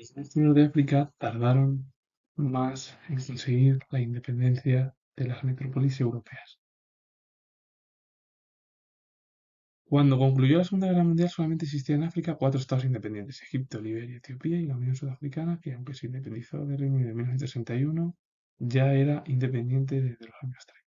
Los nativos de África tardaron más en conseguir la independencia de las metrópolis europeas. Cuando concluyó la Segunda Guerra Mundial solamente existían en África cuatro estados independientes: Egipto, Liberia, Etiopía y la Unión Sudafricana, que aunque se independizó del Reino Unido en 1961, ya era independiente desde los años 30.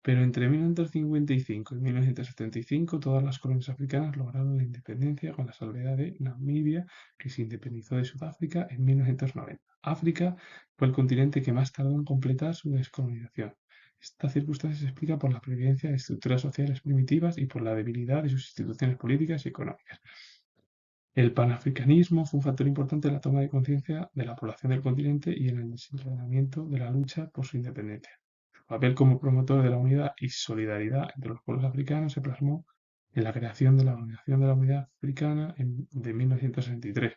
Pero entre 1955 y 1975 todas las colonias africanas lograron la independencia con la salvedad de Namibia, que se independizó de Sudáfrica en 1990. África fue el continente que más tardó en completar su descolonización. Esta circunstancia se explica por la presencia de estructuras sociales primitivas y por la debilidad de sus instituciones políticas y económicas. El panafricanismo fue un factor importante en la toma de conciencia de la población del continente y en el desencadenamiento de la lucha por su independencia. Su papel como promotor de la unidad y solidaridad entre los pueblos africanos se plasmó en la creación de la Organización de la Unidad Africana de 1963.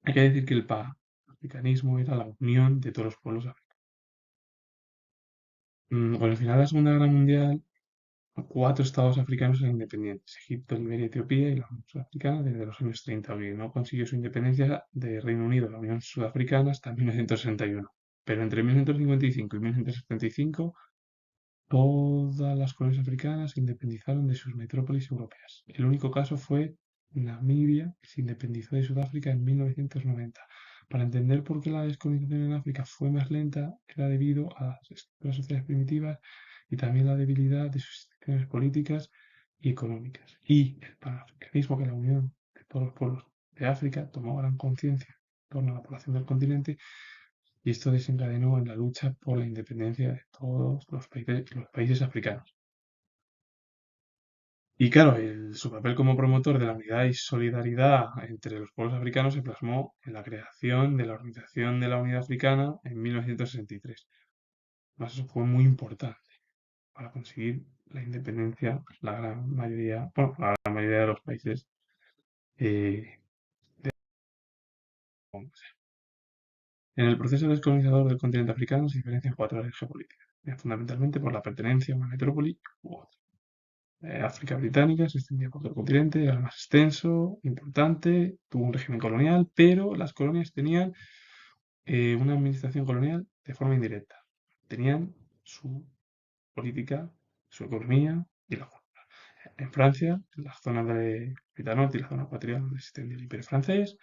Hay que decir que el panafricanismo era la unión de todos los pueblos africanos. Con el final de la Segunda Guerra Mundial, cuatro estados africanos eran independientes: Egipto, Liberia, Etiopía y la Unión Sudafricana desde los años 30, aunque no consiguió su independencia de Reino Unido, la Unión Sudafricana, hasta 1961. Pero entre 1955 y 1975, todas las colonias africanas se independizaron de sus metrópolis europeas. El único caso fue Namibia, que se independizó de Sudáfrica en 1990. Para entender por qué la descolonización en África fue más lenta, era debido a las estructuras sociales primitivas y también la debilidad de sus instituciones políticas y económicas. Y el panafricanismo, que la unión de todos los pueblos de África tomó gran conciencia en torno a la población del continente, y esto desencadenó en la lucha por la independencia de todos los países africanos. Y claro, su papel como promotor de la unidad y solidaridad entre los pueblos africanos se plasmó en la creación de la Organización de la Unidad Africana en 1963. Además, eso fue muy importante para conseguir la independencia, la gran mayoría, bueno, la gran mayoría de los países. eh, en el proceso descolonizador del continente africano se diferencian cuatro áreas geopolíticas, fundamentalmente por la pertenencia a una metrópoli u otra. África británica se extendía por todo el continente, era el más extenso, importante, tuvo un régimen colonial, pero las colonias tenían una administración colonial de forma indirecta. Tenían su política, su economía y la cultura. En Francia, en las zonas de Britanorte y la zona ecuatorial donde se extendía el Imperio francés,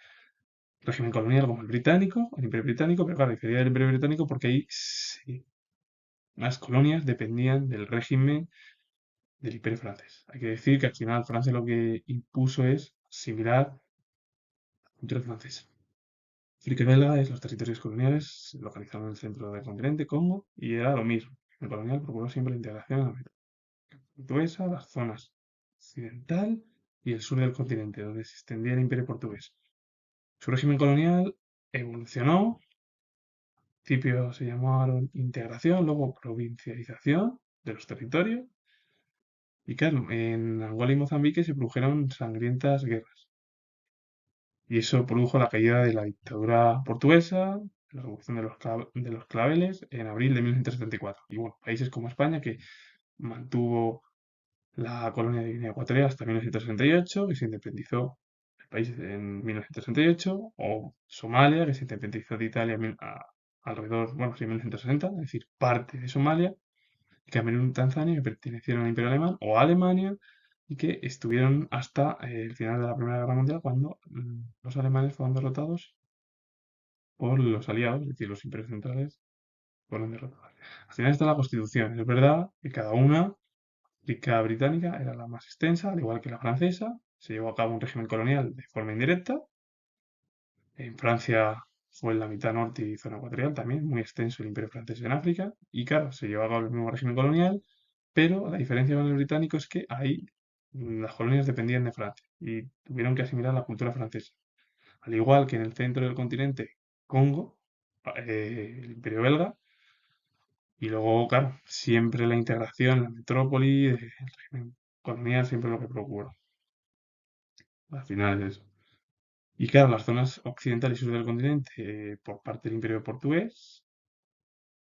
régimen colonial como el Imperio británico, pero claro, difería del Imperio británico porque ahí sí, las colonias dependían del régimen del Imperio francés. Hay que decir que al final Francia lo que impuso es similar a la cultura francesa. África belga es los territorios coloniales, se localizaban en el centro del continente, Congo, y era lo mismo. El colonial procuró siempre la integración en la mitad portuguesa, las zonas occidental y el sur del continente, donde se extendía el imperio portugués. Su régimen colonial evolucionó, al principio se llamaron integración, luego provincialización de los territorios, y claro, en Angola y Mozambique se produjeron sangrientas guerras. Y eso produjo la caída de la dictadura portuguesa, la revolución de los claveles en abril de 1974. Y bueno, países como España, que mantuvo la colonia de Guinea Ecuatorial hasta 1968, que se independizó el país en 1968, o Somalia, que se independizó de Italia alrededor, bueno, sí, en 1960, es decir, parte de Somalia, y Camerún y Tanzania, que pertenecieron al Imperio Alemán, o a Alemania, y que estuvieron hasta el final de la Primera Guerra Mundial, cuando los alemanes fueron derrotados por los aliados, es decir, los imperios centrales fueron derrotados. Al final está la Constitución. Es verdad que cada una, la británica era la más extensa, al igual que la francesa. Se llevó a cabo un régimen colonial de forma indirecta. En Francia fue en la mitad norte y zona ecuatorial también, muy extenso el imperio francés en África. Y claro, se llevó a cabo el mismo régimen colonial, pero la diferencia con el británico es que ahí las colonias dependían de Francia y tuvieron que asimilar la cultura francesa. Al igual que en el centro del continente, Congo, el imperio belga, y luego, claro, siempre la integración, la metrópoli, el régimen colonial, siempre lo que procura. Al final es eso. Y claro, las zonas occidental y sur del continente, por parte del imperio portugués,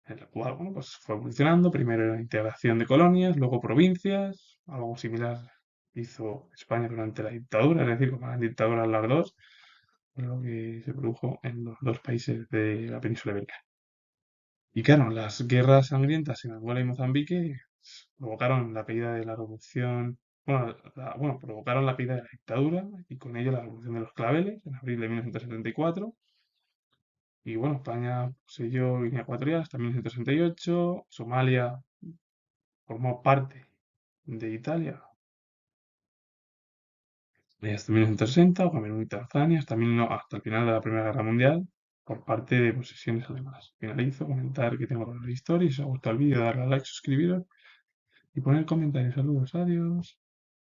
en la cual, bueno, pues fue evolucionando. Primero era integración de colonias, luego provincias, algo similar hizo España durante la dictadura, es decir, como eran dictaduras las dos. fue lo que se produjo en los dos países de la península ibérica. Y claro, las guerras sangrientas en Angola y Mozambique provocaron la caída de la revolución, bueno, provocaron la caída de la dictadura y con ello la revolución de los claveles en abril de 1974. Y bueno, España poseyó Guinea Ecuatorial hasta 1968, Somalia formó parte de Italia hasta 1960, Camerún y Tanzania hasta el final de la Primera Guerra Mundial por parte de posesiones alemanas. Finalizo, comentar que tengo la historia y si os ha gustado el vídeo, darle a like, suscribiros y poner comentarios. Saludos, adiós.